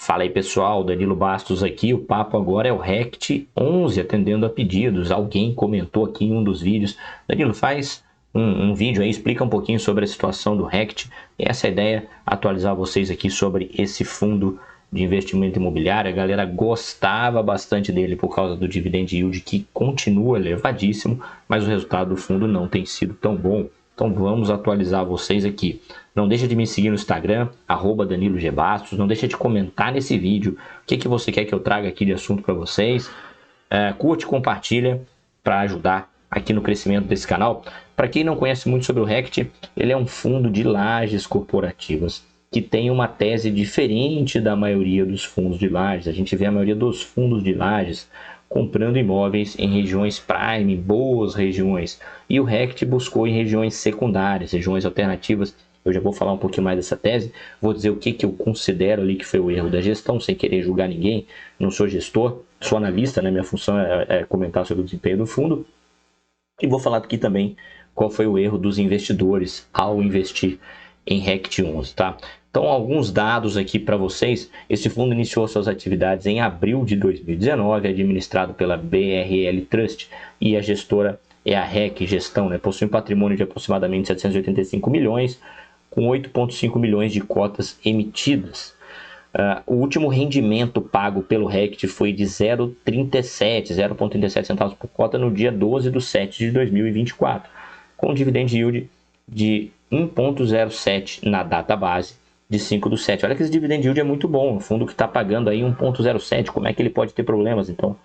Fala aí pessoal, Danilo Bastos aqui, o papo agora é o Rect 11, atendendo a pedidos. Alguém comentou aqui em um dos vídeos, Danilo, faz um vídeo aí, explica um pouquinho sobre a situação do Rect. E essa é a ideia, atualizar vocês aqui sobre esse fundo de investimento imobiliário. A galera gostava bastante dele por causa do dividend yield, que continua elevadíssimo, mas o resultado do fundo não tem sido tão bom. Então vamos atualizar vocês aqui. Não deixa de me seguir no Instagram, @DaniloGBastos. Não deixa de comentar nesse vídeo o que você quer que eu traga aqui de assunto para vocês. Curte, compartilha para ajudar aqui no crescimento desse canal. Para quem não conhece muito sobre o Rect, ele é um fundo de lajes corporativas que tem uma tese diferente da maioria dos fundos de lajes. A gente vê a maioria dos fundos de lajes comprando imóveis em regiões prime, boas regiões. E o Rect buscou em regiões secundárias, regiões alternativas. Eu já vou falar um pouquinho mais dessa tese. Vou dizer o que eu considero ali que foi o erro da gestão, sem querer julgar ninguém. Não sou gestor, sou analista, né? Minha função é comentar sobre o desempenho do fundo. E vou falar aqui também qual foi o erro dos investidores ao investir em Rect 11, tá? Então, alguns dados aqui para vocês. Esse fundo iniciou suas atividades em abril de 2019, administrado pela BRL Trust, e a gestora é a REC Gestão, né? Possui um patrimônio de aproximadamente 785 milhões, com 8,5 milhões de cotas emitidas. O último rendimento pago pelo Rect foi de 0,37 centavos por cota no dia 12 de 7 de 2024, com dividend yield de 1,07 na data base de 5 do 7. Olha que esse dividend yield é muito bom, um fundo que está pagando aí 1,07, como é que ele pode ter problemas? Então,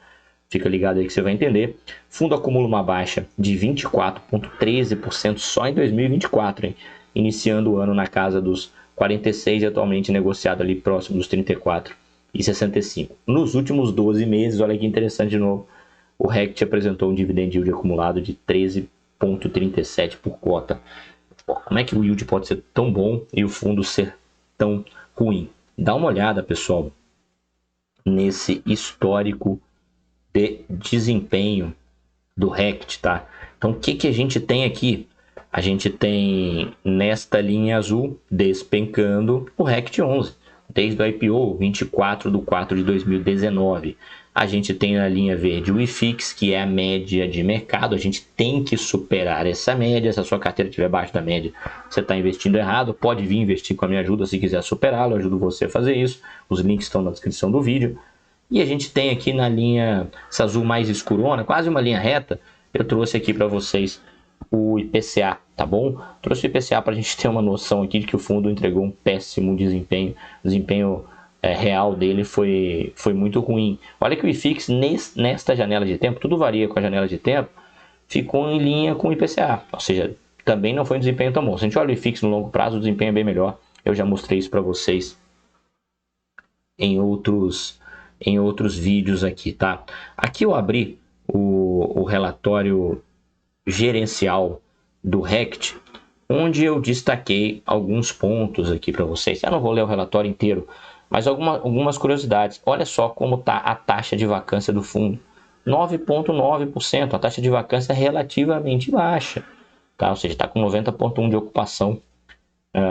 fica ligado aí que você vai entender. Fundo acumula uma baixa de 24,13% só em 2024, hein? Iniciando o ano na casa dos 46 e atualmente negociado ali próximo dos 34,65. Nos últimos 12 meses, olha que interessante de novo, o Rect apresentou um dividend yield acumulado de 13,37 por cota. Como é que o yield pode ser tão bom e o fundo ser tão ruim? Dá uma olhada, pessoal, nesse histórico de desempenho do Rect, tá? Então, o que a gente tem aqui? A gente tem nesta linha azul despencando o Rect 11, desde o IPO, 24 de 4 de 2019. A gente tem na linha verde o IFIX, que é a média de mercado. A gente tem que superar essa média. Se a sua carteira estiver abaixo da média, você está investindo errado. Pode vir investir com a minha ajuda se quiser superá-lo. Eu ajudo você a fazer isso. Os links estão na descrição do vídeo. E a gente tem aqui na linha, essa azul mais escurona, quase uma linha reta, eu trouxe aqui para vocês o IPCA, tá bom? Trouxe o IPCA para a gente ter uma noção aqui de que o fundo entregou um péssimo desempenho. O desempenho real dele foi muito ruim. Olha que o IFIX, nesta janela de tempo, tudo varia com a janela de tempo, ficou em linha com o IPCA. Ou seja, também não foi um desempenho tão bom. Se a gente olha o IFIX no longo prazo, o desempenho é bem melhor. Eu já mostrei isso para vocês em outros vídeos aqui, tá? Aqui eu abri o relatório gerencial do Rect, onde eu destaquei alguns pontos aqui para vocês. Eu não vou ler o relatório inteiro, mas algumas curiosidades. Olha só como está a taxa de vacância do fundo. 9,9%. A taxa de vacância é relativamente baixa, tá? Ou seja, está com 90,1% de ocupação.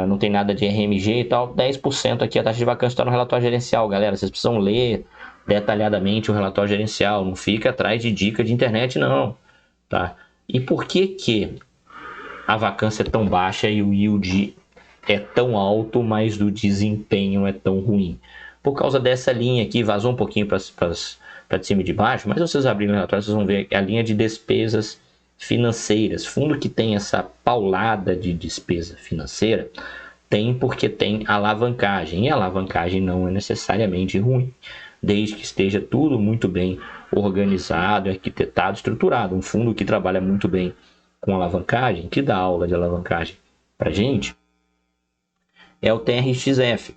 Não tem nada de RMG e tal. 10% aqui a taxa de vacância está no relatório gerencial, galera. Vocês precisam ler detalhadamente o relatório gerencial. Não fica atrás de dica de internet, não, tá? E por que a vacância é tão baixa e o yield é tão alto, mas o desempenho é tão ruim? Por causa dessa linha aqui, vazou um pouquinho para de cima e de baixo, mas se vocês abrirem o relatório, vocês vão ver a linha de despesas financeiras. Fundo que tem essa paulada de despesa financeira tem porque tem alavancagem, e a alavancagem não é necessariamente ruim, desde que esteja tudo muito bem organizado, arquitetado, estruturado. Um fundo que trabalha muito bem com alavancagem, que dá aula de alavancagem para gente, é o TRXF.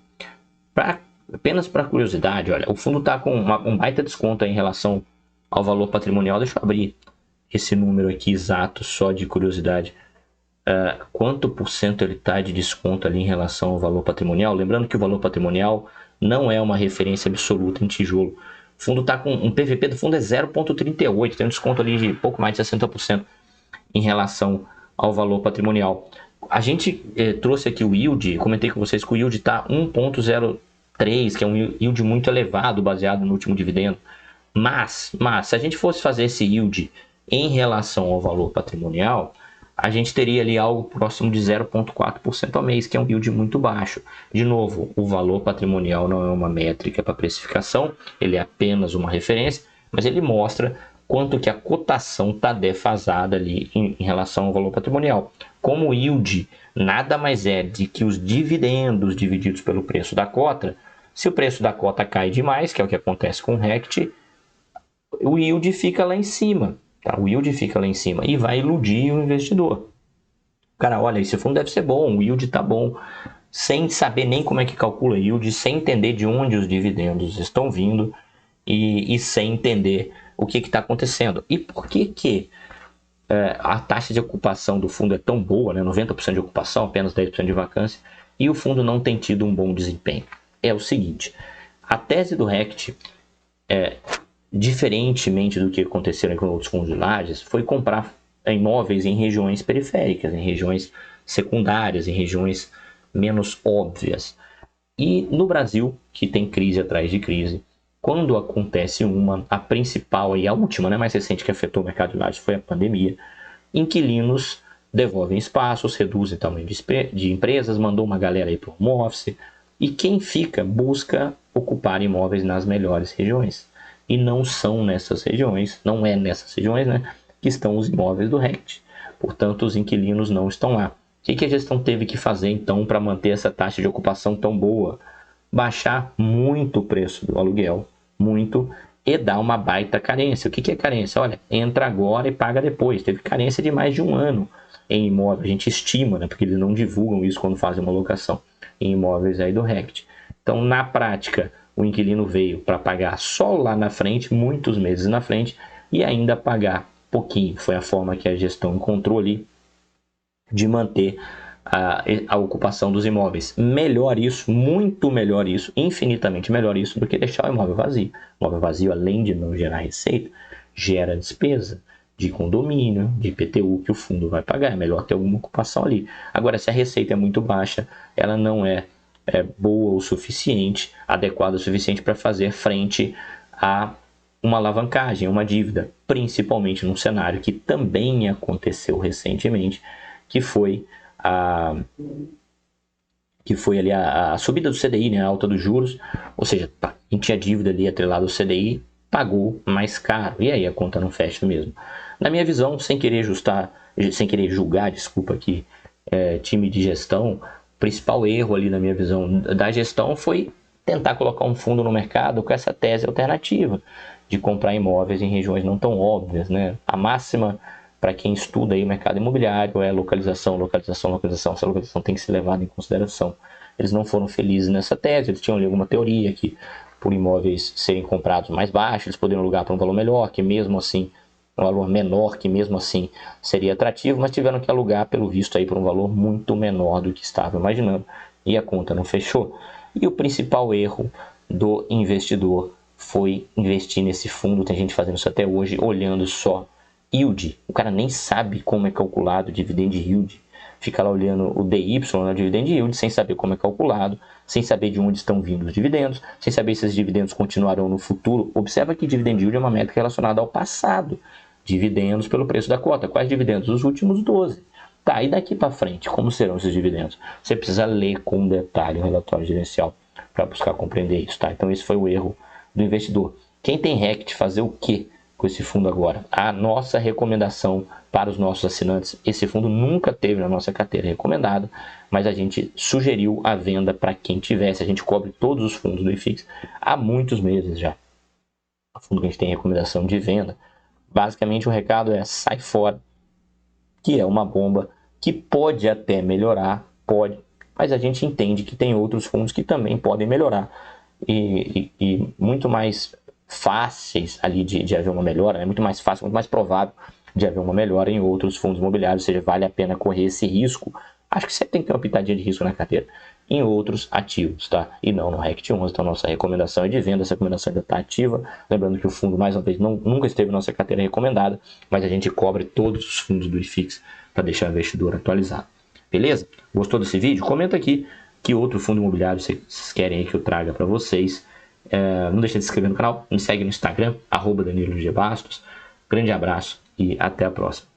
Apenas para curiosidade, olha, o fundo está com um baita desconto em relação ao valor patrimonial. Deixa eu abrir esse número aqui exato, só de curiosidade. Quanto por cento ele está de desconto ali em relação ao valor patrimonial? Lembrando que o valor patrimonial não é uma referência absoluta em tijolo. O fundo está com um PVP do fundo é 0,38, tem um desconto ali de pouco mais de 60% em relação ao valor patrimonial. A gente trouxe aqui o yield, comentei com vocês que o yield está 1,0 3, que é um yield muito elevado baseado no último dividendo. Mas se a gente fosse fazer esse yield em relação ao valor patrimonial, a gente teria ali algo próximo de 0,4% ao mês, que é um yield muito baixo. De novo, o valor patrimonial não é uma métrica para precificação, ele é apenas uma referência, mas ele mostra quanto que a cotação está defasada ali em relação ao valor patrimonial. Como o yield nada mais é de que os dividendos divididos pelo preço da cota, se o preço da cota cai demais, que é o que acontece com o RECT, o yield fica lá em cima. Tá? O yield fica lá em cima e vai iludir o investidor. Cara, olha, esse fundo deve ser bom, o yield tá bom, sem saber nem como é que calcula yield, sem entender de onde os dividendos estão vindo e sem entender o que está acontecendo. E por que a taxa de ocupação do fundo é tão boa, né? 90% de ocupação, apenas 10% de vacância, e o fundo não tem tido um bom desempenho? É o seguinte, a tese do RECT diferentemente do que aconteceu com outros fundos de lajes, foi comprar imóveis em regiões periféricas, em regiões secundárias, em regiões menos óbvias. E no Brasil, que tem crise atrás de crise, quando acontece a principal e a última, né, mais recente que afetou o mercado de lajes foi a pandemia, inquilinos devolvem espaços, reduzem o tamanho de empresas, mandou uma galera aí para o home office, e quem fica busca ocupar imóveis nas melhores regiões. E não são nessas regiões, não é nessas regiões, né, que estão os imóveis do RECT. Portanto, os inquilinos não estão lá. O que a gestão teve que fazer, então, para manter essa taxa de ocupação tão boa? Baixar muito o preço do aluguel, muito, e dar uma baita carência. O que é carência? Olha, entra agora e paga depois. Teve carência de mais de um ano em imóvel. A gente estima, né, porque eles não divulgam isso quando fazem uma locação em imóveis aí do RECT. Então, na prática, o inquilino veio para pagar só lá na frente, muitos meses na frente, e ainda pagar pouquinho. Foi a forma que a gestão encontrou ali de manter a ocupação dos imóveis. Melhor isso, muito melhor isso, infinitamente melhor isso do que deixar o imóvel vazio. O imóvel vazio, além de não gerar receita, gera despesa de condomínio, de IPTU que o fundo vai pagar. É melhor ter alguma ocupação ali. Agora, se a receita é muito baixa, ela não é boa o suficiente, adequada o suficiente para fazer frente a uma alavancagem, uma dívida, principalmente num cenário que também aconteceu recentemente, que foi ali a subida do CDI, né, a alta dos juros, ou seja, quem tinha dívida ali atrelada ao CDI pagou mais caro, e aí a conta não fecha mesmo. Na minha visão, sem querer julgar, aqui, time de gestão, o principal erro ali na minha visão da gestão foi tentar colocar um fundo no mercado com essa tese alternativa de comprar imóveis em regiões não tão óbvias, né? A máxima para quem estuda aí o mercado imobiliário é localização, localização, localização. Essa localização tem que ser levada em consideração. Eles não foram felizes nessa tese, eles tinham ali alguma teoria que por imóveis serem comprados mais baixos, eles poderiam alugar para um valor melhor, que mesmo assim um valor menor, que mesmo assim seria atrativo, mas tiveram que alugar, pelo visto, aí por um valor muito menor do que estavam imaginando, e a conta não fechou. E o principal erro do investidor foi investir nesse fundo, tem gente fazendo isso até hoje, olhando só yield. O cara nem sabe como é calculado o dividend yield, fica lá olhando o DY, o dividend yield, sem saber como é calculado, sem saber de onde estão vindo os dividendos, sem saber se esses dividendos continuarão no futuro. Observa que dividend yield é uma métrica relacionada ao passado. Dividendos pelo preço da cota. Quais dividendos? Os últimos 12. Tá, e daqui para frente, como serão esses dividendos? Você precisa ler com detalhe o relatório gerencial para buscar compreender isso, tá? Então esse foi o erro do investidor. Quem tem RECT fazer o que com esse fundo agora? A nossa recomendação para os nossos assinantes, esse fundo nunca teve na nossa carteira recomendada, mas a gente sugeriu a venda para quem tivesse. A gente cobre todos os fundos do IFIX há muitos meses já. O fundo que a gente tem recomendação de venda. Basicamente o recado é: sai fora, que é uma bomba que pode até melhorar, pode, mas a gente entende que tem outros fundos que também podem melhorar e muito mais fáceis ali de haver uma melhora, é muito mais fácil, muito mais provável de haver uma melhora em outros fundos imobiliários, ou seja, vale a pena correr esse risco. Acho que sempre tem que ter uma pitadinha de risco na carteira em outros ativos, tá? E não no RECT 11. Então, nossa recomendação é de venda, essa recomendação ainda está ativa. Lembrando que o fundo, mais uma vez, nunca esteve na nossa carteira recomendada, mas a gente cobre todos os fundos do IFIX para deixar o investidor atualizado. Beleza? Gostou desse vídeo? Comenta aqui Que outro fundo imobiliário vocês querem aí que eu traga para vocês? Não deixe de se inscrever no canal, me segue no Instagram, @DaniloGBastos. Grande abraço e até a próxima.